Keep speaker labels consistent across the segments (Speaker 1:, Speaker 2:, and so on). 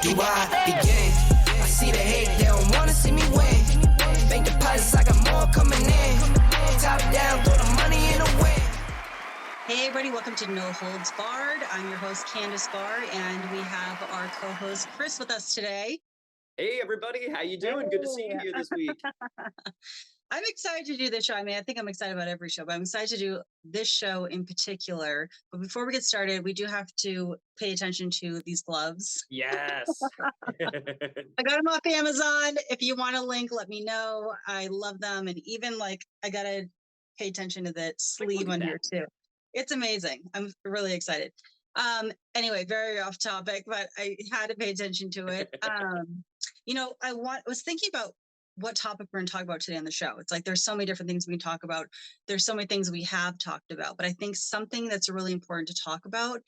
Speaker 1: do I begin? I see the hate, they don't wanna see me win. Bank deposits, I got more coming in. Top down, throw the money in the wind.
Speaker 2: Hey everybody, welcome to No Holds Barred. I'm your host, Candice Bar, and we have our co-host, Chris, with us today.
Speaker 3: Hey everybody, how you doing? Good to see you here this week.
Speaker 2: I'm excited to do this show. I mean, I think I'm excited about every show, but I'm excited to do this show in particular. But before we get started, we do have to pay attention to these gloves.
Speaker 3: Yes.
Speaker 2: I got them off Amazon. If you want a link, let me know. I love them. And even like, I got to pay attention to the sleeve on here too. It's amazing. I'm really excited. Anyway, very off topic, but I had to pay attention to it. I was thinking about what topic we're going to talk about today on the show. It's like there's so many different things we can talk about. There's so many things we have talked about, but I think something that's really important to talk about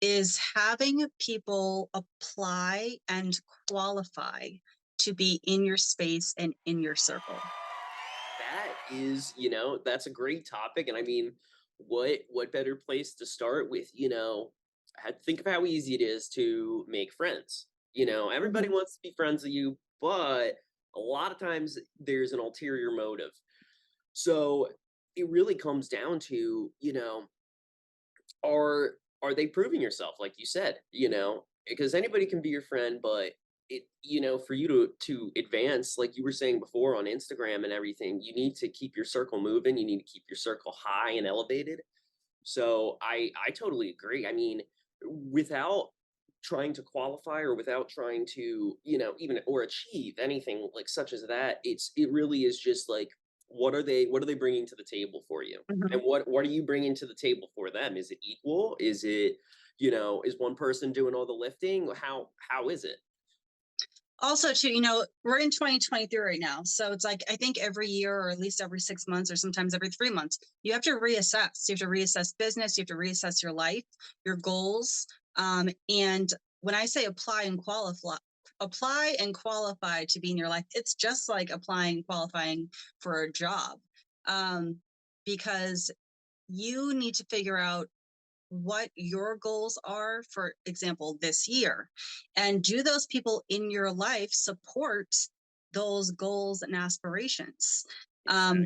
Speaker 2: is having people apply and qualify to be in your space and in your circle.
Speaker 3: That is, that's a great topic. And I mean, what better place to start with, think of how easy it is to make friends. Everybody wants to be friends with you, but a lot of times there's an ulterior motive. So it really comes down to, are they proving yourself? Like you said, because anybody can be your friend, but for you to advance, like you were saying before on Instagram and everything, you need to keep your circle moving. You need to keep your circle high and elevated. So I totally agree. I mean, without trying to qualify or without trying to, even or achieve anything like such as that, it really is just like, what are they bringing to the table for you? And what are you bringing to the table for them? Is it equal? Is it, is one person doing all the lifting? How is it?
Speaker 2: Also, too, we're in 2023 right now. So it's like, I think every year or at least every 6 months or sometimes every 3 months, you have to reassess. You have to reassess business. You have to reassess your life, your goals. And when I say apply and qualify to be in your life, it's just like applying, qualifying for a job, because you need to figure out what your goals are, for example, this year, and do those people in your life support those goals and aspirations?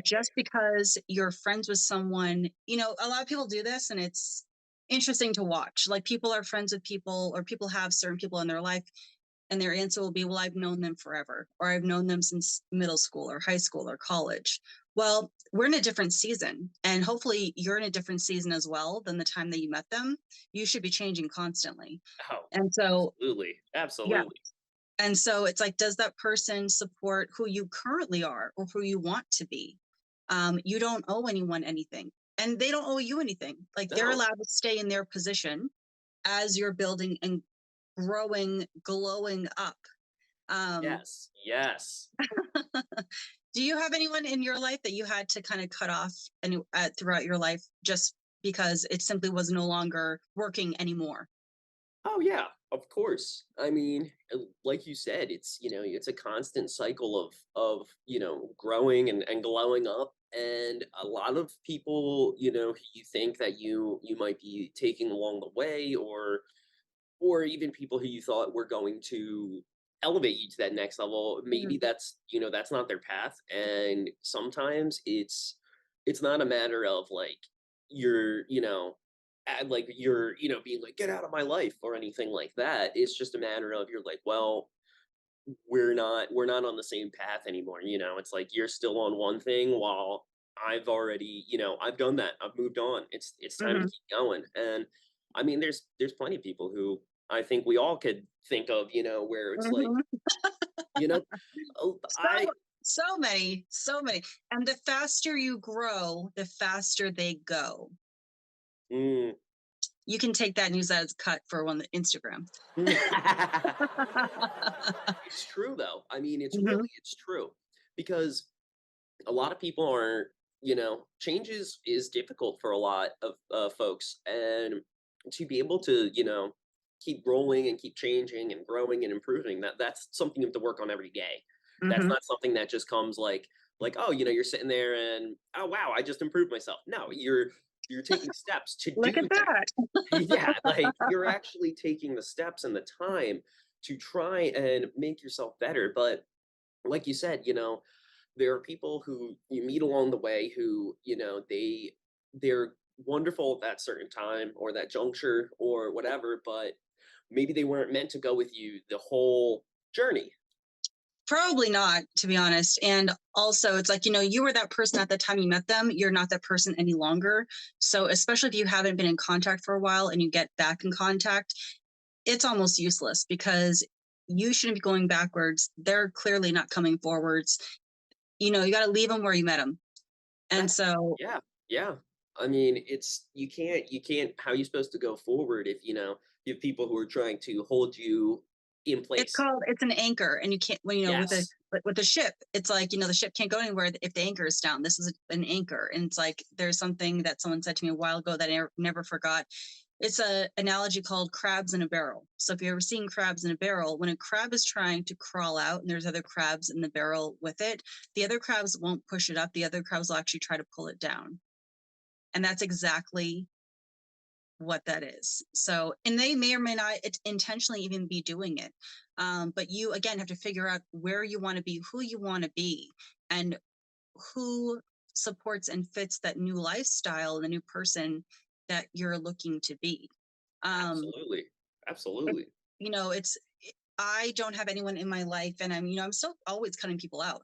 Speaker 2: Just because you're friends with someone, a lot of people do this and it's interesting to watch. Like people are friends with people, or people have certain people in their life, and their answer will be, well, I've known them forever, or I've known them since middle school or high school or college. Well, we're in a different season, and hopefully you're in a different season as well than the time that you met them. You should be changing constantly.
Speaker 3: Oh,
Speaker 2: and so
Speaker 3: absolutely.
Speaker 2: Yeah. And so it's like, does that person support who you currently are or who you want to be? You don't owe anyone anything, and they don't owe you anything. Like they're allowed to stay in their position as you're building and growing, glowing up.
Speaker 3: Yes.
Speaker 2: Do you have anyone in your life that you had to kind of cut off and throughout your life just because it simply was no longer working anymore?
Speaker 3: Oh yeah, of course. I mean, like you said, it's a constant cycle of growing and glowing up. And a lot of people, you think that you might be taking along the way, or even people who you thought were going to elevate you to that next level, maybe that's not their path. And sometimes it's not a matter of like you're being like, get out of my life or anything like that. It's just a matter of, you're like, well, we're not on the same path anymore. It's like you're still on one thing while I've already, I've done that. I've moved on. It's time to keep going. And I mean, there's plenty of people who I think we all could think of, where it's like,
Speaker 2: so many. And the faster you grow, the faster they go. You can take that and use that as a cut for one Instagram.
Speaker 3: It's true though. I mean, it's true, because a lot of people aren't, change is difficult for a lot of folks, and to be able to, keep rolling and keep changing and growing and improving, that's something you have to work on every day. That's not something that just comes like, oh, you're sitting there and, oh, wow, I just improved myself. No, you're taking steps to
Speaker 2: Look
Speaker 3: do
Speaker 2: at that.
Speaker 3: Yeah, like you're actually taking the steps and the time to try and make yourself better. But like you said, there are people who you meet along the way who, they're wonderful at that certain time or that juncture or whatever, but maybe they weren't meant to go with you the whole journey.
Speaker 2: Probably not, to be honest. And also, it's like, you were that person at the time you met them. You're not that person any longer. So, especially if you haven't been in contact for a while and you get back in contact, it's almost useless because you shouldn't be going backwards. They're clearly not coming forwards. You got to leave them where you met them. And
Speaker 3: That's
Speaker 2: so
Speaker 3: yeah, yeah. I mean, it's you can't how are you supposed to go forward if you have people who are trying to hold you in place.
Speaker 2: it's an anchor, and you can't, when
Speaker 3: Yes.
Speaker 2: with the ship, it's like, the ship can't go anywhere if the anchor is down. This is an anchor. And it's like, there's something that someone said to me a while ago that I never forgot. It's a analogy called crabs in a barrel. So if you've ever seen crabs in a barrel, when a crab is trying to crawl out and there's other crabs in the barrel with it, the other crabs won't push it up. The other crabs will actually try to pull it down. And that's exactly what that is. So, and they may or may not intentionally even be doing it. But you, again, have to figure out where you want to be, who you want to be, and who supports and fits that new lifestyle and the new person that you're looking to be. Um,
Speaker 3: Absolutely.
Speaker 2: it,
Speaker 3: Absolutely.
Speaker 2: it's, I don't have anyone in my life, and I'm still always cutting people out.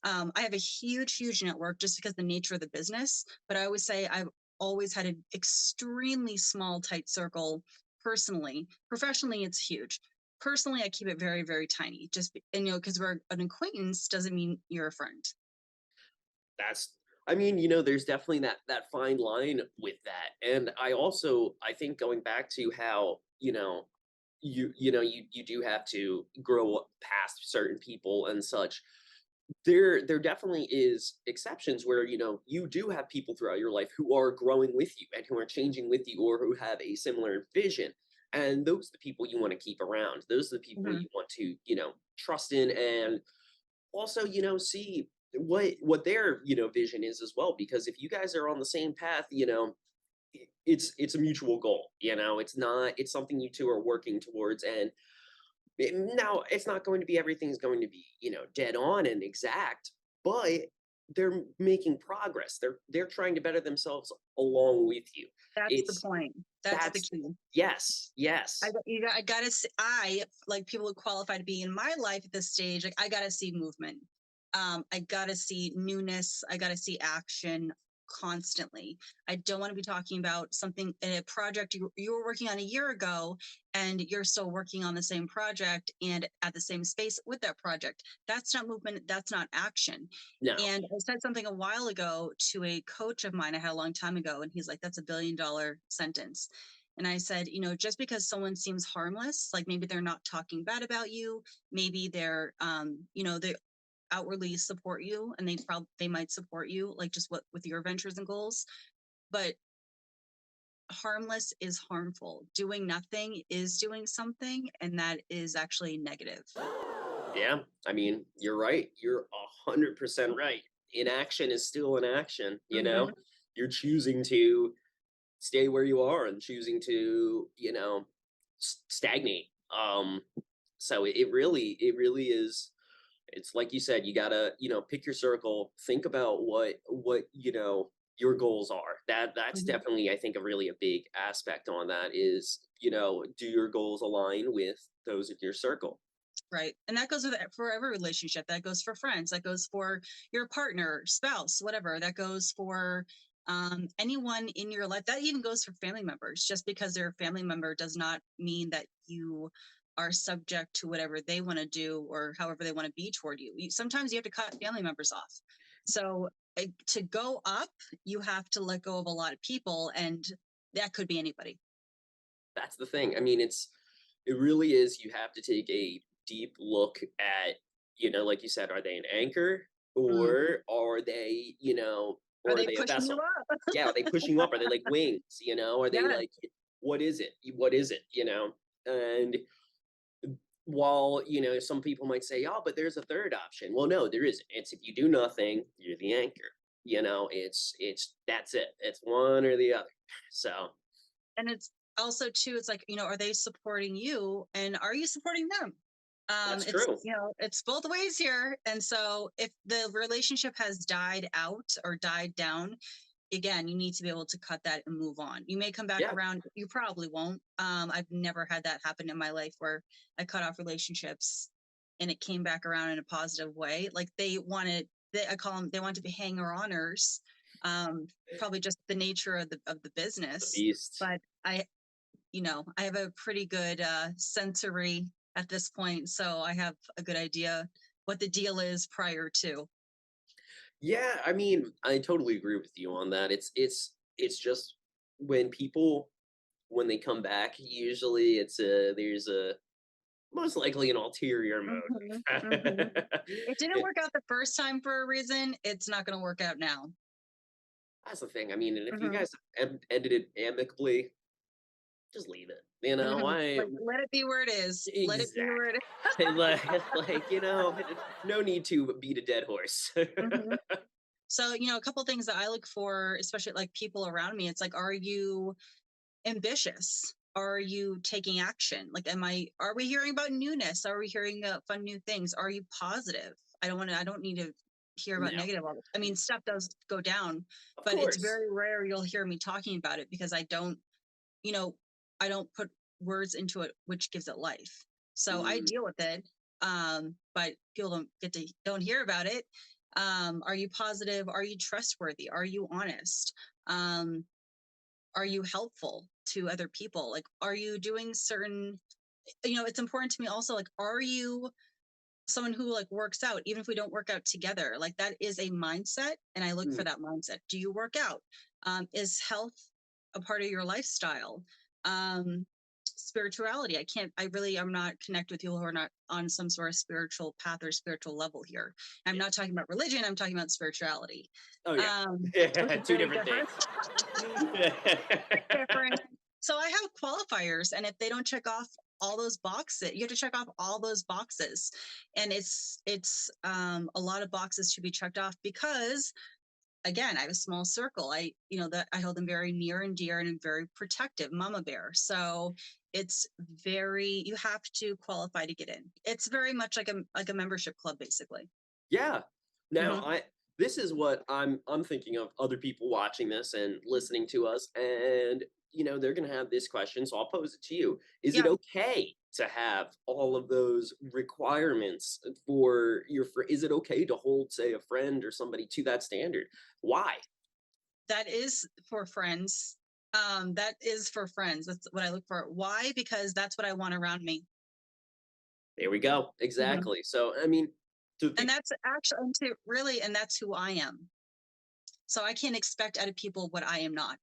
Speaker 2: I have a huge network just because the nature of the business, but I always say I've always had an extremely small, tight circle personally. Professionally, it's huge. Personally, I keep it very, very tiny. And because we're an acquaintance doesn't mean you're a friend.
Speaker 3: That's I mean, there's definitely that fine line with that. And I think going back to how, you do have to grow up past certain people and such. There definitely is exceptions where, you do have people throughout your life who are growing with you and who are changing with you or who have a similar vision. And those are the people you want to keep around. Those are the people
Speaker 2: Mhm.
Speaker 3: you want to, trust in and also, see what their, vision is as well. Because if you guys are on the same path, it's a mutual goal. It's something you two are working towards. And now it's not going to be everything's going to be, dead on and exact, but they're making progress. They're trying to better themselves along with you.
Speaker 2: That's the
Speaker 3: It's
Speaker 2: point. That's the
Speaker 3: that's
Speaker 2: key.
Speaker 3: yes, yes.
Speaker 2: I gotta see, I like people who qualify to be in my life at this stage. Like, I gotta see movement. I gotta see newness. I gotta see action constantly. I don't want to be talking about something in a project you were working on a year ago, and you're still working on the same project and at the same space with that project. That's not movement. That's not action.
Speaker 3: No.
Speaker 2: And I said something a while ago to a coach of mine I had a long time ago, and he's like, "That's $1 billion sentence." And I said, just because someone seems harmless, like maybe they're not talking bad about you, maybe they're, they outwardly support you, and they might support you, like just what with your ventures and goals. But harmless is harmful. Doing nothing is doing something, and that is actually negative.
Speaker 3: Yeah, I mean, you're right. You're 100% right. Inaction is still an action,
Speaker 2: Hmm.
Speaker 3: You're choosing to stay where you are and choosing to, stagnate. So it really is. It's like you said, you gotta, pick your circle, think about what, your goals are. That's
Speaker 2: Hmm.
Speaker 3: definitely, I think, a big aspect on that is, do your goals align with those in your circle?
Speaker 2: Right. And that goes for every relationship. That goes for friends. That goes for your partner, spouse, whatever. That goes for anyone in your life. That even goes for family members. Just because they're a family member does not mean that you are subject to whatever they want to do or however they want to be toward you. Sometimes you have to cut family members off. So to go up, you have to let go of a lot of people, and that could be anybody.
Speaker 3: That's the thing. I mean, it really is. You have to take a deep look at, like you said, are they an anchor
Speaker 2: Mm.
Speaker 3: or are they,
Speaker 2: Are
Speaker 3: or are
Speaker 2: they
Speaker 3: they a
Speaker 2: pushing you
Speaker 3: vessel?
Speaker 2: up?
Speaker 3: Yeah, are they pushing you up? Are they like wings? Are they
Speaker 2: Yeah.
Speaker 3: like, what is it? What is it? And while, some people might say, oh, but there's a third option. Well, no, there isn't. It's if you do nothing, you're the anchor. It's that's it. It's one or the other. So
Speaker 2: And it's also too, it's like, are they supporting you and are you supporting them?
Speaker 3: That's
Speaker 2: It's,
Speaker 3: true.
Speaker 2: it's both ways here. And so if the relationship has died out or died down, again, you need to be able to cut that and move on. You may come back
Speaker 3: Yeah.
Speaker 2: around. You probably won't. I've never had that happen in my life where I cut off relationships and it came back around in a positive way. Like I call them, they want to be hanger-oners. Probably just the nature of the
Speaker 3: The
Speaker 2: business.
Speaker 3: beast.
Speaker 2: But I have a pretty good sensory at this point, so I have a good idea what the deal is prior to.
Speaker 3: Yeah, I mean, I totally agree with you on that. It's just when people when they come back, usually there's a most likely an ulterior
Speaker 2: Mhm, mhm.
Speaker 3: motive.
Speaker 2: It didn't work out the first time for a reason. It's not going to work out now.
Speaker 3: That's the thing. I mean, and if you
Speaker 2: Mhm,
Speaker 3: guys ended it amicably, just leave it. You know,
Speaker 2: mhm.
Speaker 3: why?
Speaker 2: Like, let it be where it is. Let it be where it is.
Speaker 3: Exactly. Like, no need to beat a dead horse.
Speaker 2: Mhm. So, a couple things that I look for, especially like people around me, it's like, are you ambitious? Are you taking action? Like, are we hearing about newness? Are we hearing fun new things? Are you positive? I don't need to hear about
Speaker 3: No,
Speaker 2: negative all the. I mean, stuff does go down,
Speaker 3: of
Speaker 2: but it's
Speaker 3: course.
Speaker 2: very rare you'll hear me talking about it because you know, I don't put words into it, which gives it life. So I
Speaker 3: Mm,
Speaker 2: deal with it. But people don't hear about it. Are you positive? Are you trustworthy? Are you honest? Um, are you helpful to other people? Like, are you doing certain, it's important to me also, like, are you someone who like works out, even if we don't work out together? Like, that is a mindset. And I look for
Speaker 3: mm.
Speaker 2: that mindset. Do you work out? Is health a part of your lifestyle? Spirituality. I'm not connected with people who are not on some sort of spiritual path or spiritual level here. I'm
Speaker 3: Yeah.
Speaker 2: not talking about religion. I'm talking about spirituality.
Speaker 3: Oh yeah.
Speaker 2: Which
Speaker 3: Yeah,
Speaker 2: is
Speaker 3: two
Speaker 2: very
Speaker 3: different
Speaker 2: different.
Speaker 3: things.
Speaker 2: Different. So I have qualifiers, and if they don't check off all those boxes, you have to check off all those boxes, and it's a lot of boxes to be checked off because, again, I have a small circle. That I hold them very near and dear, and I'm very protective, mama bear. So you have to qualify to get in. It's very much like a membership club, basically.
Speaker 3: Yeah. Now,
Speaker 2: Hmm.
Speaker 3: this is what I'm thinking of other people watching this and listening to us, and they're gonna have this question, so I'll pose it to you. Is it
Speaker 2: Yeah,
Speaker 3: okay to have all of those requirements for your friend? Is it okay to hold, say, a friend or somebody to that standard? Why?
Speaker 2: that is for friends. That is for friends. That's what I look for. Why? Because that's what I want around me.
Speaker 3: There we go.
Speaker 2: Mhm.
Speaker 3: Exactly. So, I mean, to
Speaker 2: And
Speaker 3: people.
Speaker 2: that's actually and that's who I am. So I can't expect out of people what I am not.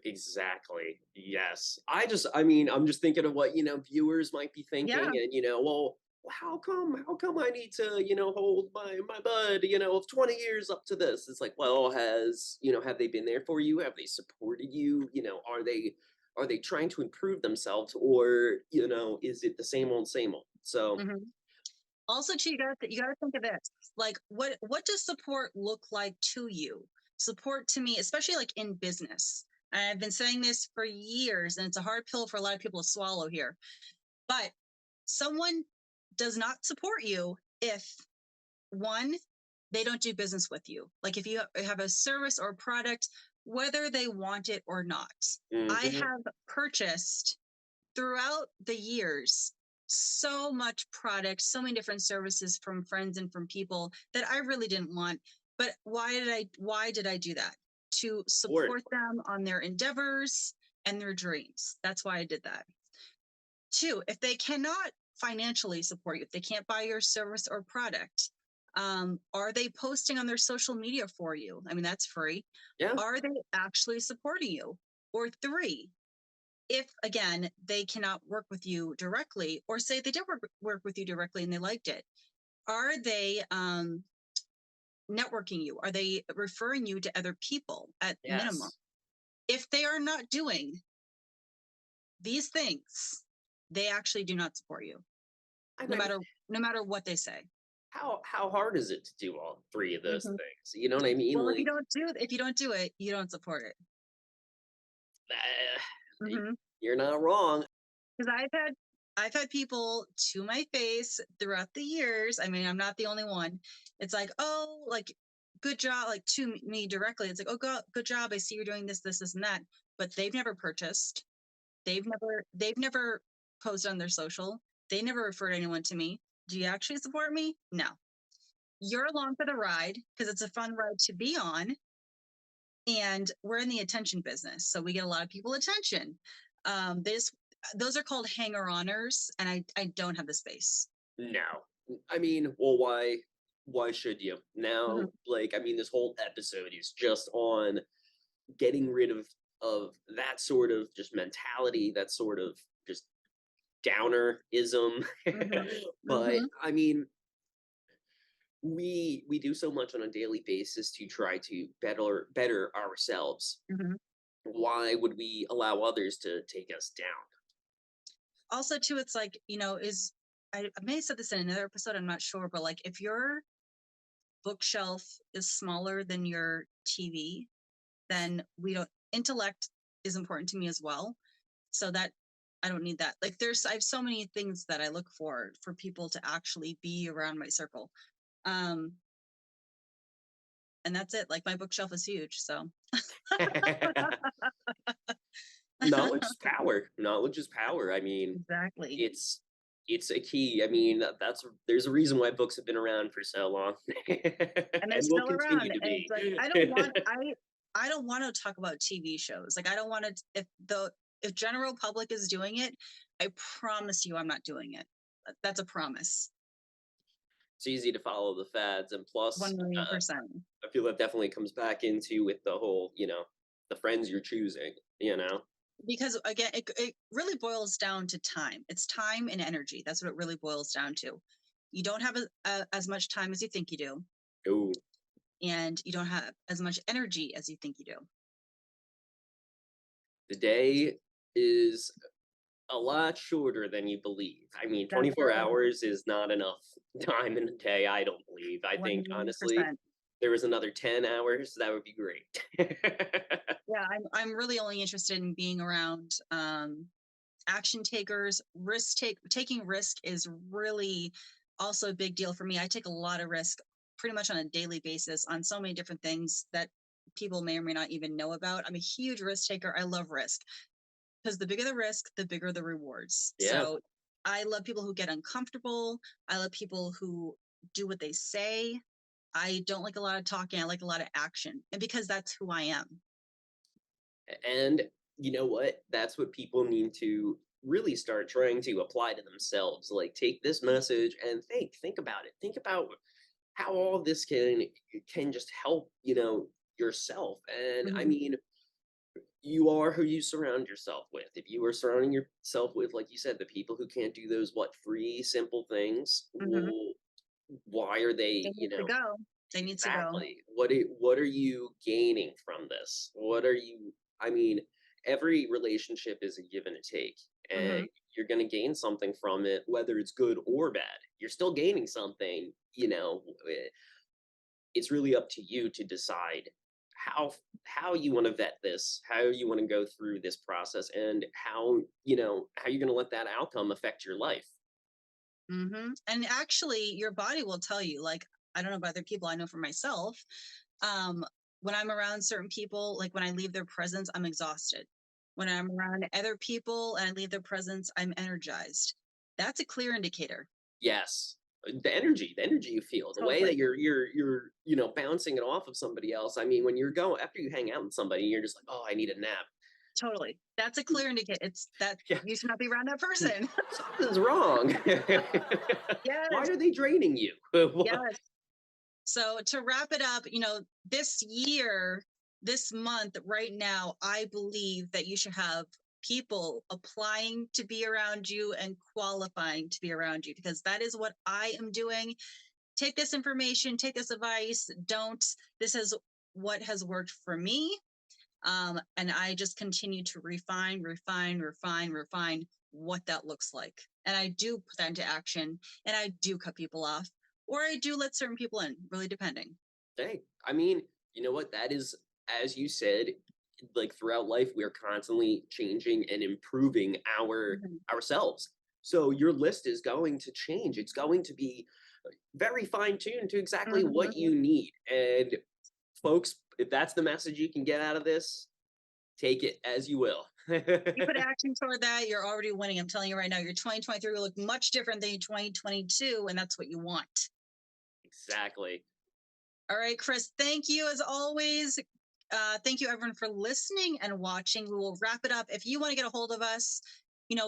Speaker 3: Exactly. Yes. I mean, I'm just thinking of what, viewers might be thinking
Speaker 2: Yeah.
Speaker 3: and, well, how come I need to, hold my bud, of 20 years up to this? It's like, well, have they been there for you? Have they supported you? Are they trying to improve themselves or, is it the same old? So,
Speaker 2: Hmm. Also, too, you gotta think of this. Like, what does support look like to you? Support to me, especially like in business. And I've been saying this for years, and it's a hard pill for a lot of people to swallow here. But someone does not support you if, one, they don't do business with you. Like, if you have a service or product, whether they want it or not. I
Speaker 3: mhm,
Speaker 2: have purchased throughout the years so much product, so many different services from friends and from people that I really didn't want. But why did I do that? To
Speaker 3: support.
Speaker 2: support them on their endeavors and their dreams. That's why I did that. Two, if they cannot financially support you, if they can't buy your service or product, are they posting on their social media for you? I mean, that's free.
Speaker 3: Yeah.
Speaker 2: Are they actually supporting you? Or three, if again they cannot work with you directly, or say they did work with you directly and they liked it, are they networking you? Are they referring you to other people at minimum?
Speaker 3: Yes.
Speaker 2: If they are not doing these things, they actually do not support you,
Speaker 3: I
Speaker 2: no
Speaker 3: mean,
Speaker 2: matter what they say.
Speaker 3: how hard is it to do all three of those
Speaker 2: Mhm.
Speaker 3: things? You know what I mean?
Speaker 2: Well,
Speaker 3: Like,
Speaker 2: if you don't do it, you don't support it.
Speaker 3: uh,
Speaker 2: Hmm.
Speaker 3: You're not wrong.
Speaker 2: Because I've had people to my face throughout the years. I mean, I'm not the only one. It's like, oh, like, good job, like to me directly. It's like, oh, good job. I see you're doing this, and that. But they've never purchased. They've never posted on their social. They never referred anyone to me. Do you actually support me? No. You're along for the ride because it's a fun ride to be on. And we're in the attention business. So we get a lot of people attention. Those are called hanger-oners, and I don't have the space.
Speaker 3: No. I mean, well, why should you? Now,
Speaker 2: Mhm.
Speaker 3: like, I mean, this whole episode is just on getting rid of that sort of just mentality, that sort of just downerism.
Speaker 2: Mhm.
Speaker 3: But
Speaker 2: Mhm.
Speaker 3: I mean, we do so much on a daily basis to try to better ourselves.
Speaker 2: Mhm.
Speaker 3: Why would we allow others to take us down?
Speaker 2: Also, too, it's like, I may have said this in another episode, I'm not sure, but like if your bookshelf is smaller than your TV, then intellect is important to me as well. So that I don't need that. Like I have so many things that I look for people to actually be around my circle. Um, and that's it. Like my bookshelf is huge. So
Speaker 3: Knowledge is power. Knowledge is power. I mean,
Speaker 2: exactly.
Speaker 3: it's a key. I mean, there's a reason why books have been around for so long,
Speaker 2: And they're
Speaker 3: and will
Speaker 2: still
Speaker 3: continue
Speaker 2: around.
Speaker 3: to
Speaker 2: And
Speaker 3: be.
Speaker 2: it's like I don't want to talk about TV shows. Like I don't want to if general public is doing it, I promise you I'm not doing it. That's a promise.
Speaker 3: It's easy to follow the fads, and plus,
Speaker 2: 1,000,000%.
Speaker 3: I feel that definitely comes back into with the whole, the friends you're choosing.
Speaker 2: Because again, it really boils down to time. It's time and energy. That's what it really boils down to. You don't have as much time as you think you do,
Speaker 3: Ooh,
Speaker 2: and you don't have as much energy as you think you do.
Speaker 3: the day is a lot shorter than you believe. I mean,
Speaker 2: That's
Speaker 3: 24
Speaker 2: right.
Speaker 3: hours is not enough time in a day, I don't believe. I think, honestly,
Speaker 2: 100%.
Speaker 3: there was another 10 hours, that would be great.
Speaker 2: Yeah, I'm really only interested in being around action takers. Taking risk is really also a big deal for me. I take a lot of risk pretty much on a daily basis on so many different things that people may or may not even know about. I'm a huge risk taker. I love risk because the bigger the risk, the bigger the rewards.
Speaker 3: Yeah.
Speaker 2: So I love people who get uncomfortable. I love people who do what they say. I don't like a lot of talking. I like a lot of action. And because that's who I am.
Speaker 3: And you know what? That's what people need to really start trying to apply to themselves. Like, take this message and think about it. Think about how all of this can just help, yourself. And I
Speaker 2: Mhm.
Speaker 3: mean, you are who you surround yourself with. If you are surrounding yourself with, like you said, the people who can't do those three simple things,
Speaker 2: Mhm.
Speaker 3: well, why are
Speaker 2: They
Speaker 3: they,
Speaker 2: need to go. They need to go.
Speaker 3: exactly, what are you gaining from this? What are you, I mean, every relationship is a give and a take, and
Speaker 2: Mhm.
Speaker 3: you're going to gain something from it, whether it's good or bad. You're still gaining something. It's really up to you to decide how you want to vet this, how you want to go through this process, and how you're going to let that outcome affect your life.
Speaker 2: And actually, your body will tell you. Like, I don't know about other people. I know for myself, um, when I'm around certain people, like when I leave their presence, I'm exhausted. When I'm around other people and I leave their presence, I'm energized. That's a clear indicator.
Speaker 3: Yes. The energy you feel, the way that
Speaker 2: Totally.
Speaker 3: you're bouncing it off of somebody else. I mean, when you're going after you hang out with somebody, you're just like, oh, I need a nap.
Speaker 2: Totally. That's a clear indicator. It's that
Speaker 3: Yeah,
Speaker 2: you should not be around that person.
Speaker 3: something's wrong. Why
Speaker 2: Yes.
Speaker 3: are they draining you?
Speaker 2: Yes. So to wrap it up, this year, this month, right now, I believe that you should have people applying to be around you and qualifying to be around you because that is what I am doing. Take this information, take this advice. Don't. This is what has worked for me. And I just continue to refine what that looks like. And I do put that into action and I do cut people off or I do let certain people in, really depending.
Speaker 3: Hey, I mean, you know what? That is, as you said, like throughout life, we are constantly changing and improving ourselves. So your list is going to change. It's going to be very fine-tuned to exactly what you need. And folks, if that's the message you can get out of this, take it as you will.
Speaker 2: You put action toward that, you're already winning. I'm telling you right now, your 2023 will look much different than your 2022, and that's what you want.
Speaker 3: Exactly.
Speaker 2: All right, Chris, thank you as always. Thank you, everyone, for listening and watching. We will wrap it up. If you want to get a hold of us,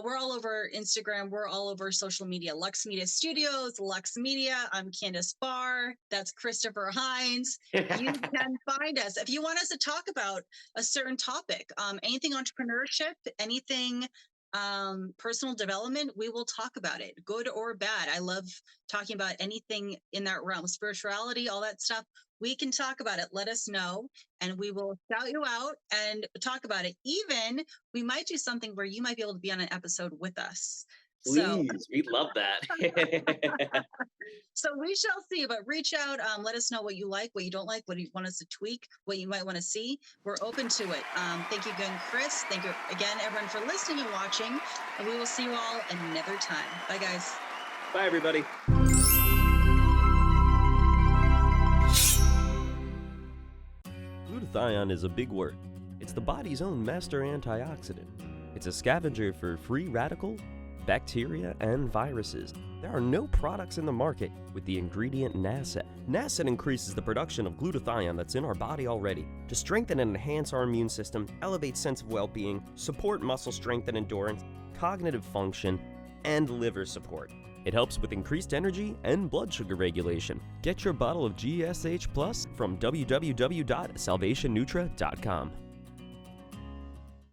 Speaker 2: we're all over Instagram. We're all over social media. Lux Media Studios, Lux Media. I'm Candice Bar. That's Christopher Heinze. You can find us. If you want us to talk about a certain topic, anything entrepreneurship, anything personal development, we will talk about it, good or bad. I love talking about anything in that realm, spirituality, all that stuff. We can talk about it. Let us know, and we will shout you out and talk about it. Even we might do something where you might be able to be on an episode with us.
Speaker 3: Please, we'd love that.
Speaker 2: So we shall see, but reach out. Let us know what you like, what you don't like, what you want us to tweak, what you might want to see. We're open to it. Thank you again, Chris. Thank you again, everyone, for listening and watching. And we will see you all another time. Bye, guys.
Speaker 3: Bye, everybody.
Speaker 4: Glutathione is a big word. It's the body's own master antioxidant. It's a scavenger for free radical, bacteria, and viruses. There are no products in the market with the ingredient Nasset. Nasset increases the production of glutathione that's in our body already to strengthen and enhance our immune system, elevate sense of well-being, support muscle strength and endurance, cognitive function, and liver support. It helps with increased energy and blood sugar regulation. Get your bottle of GSH Plus from www.salvationnutra.com.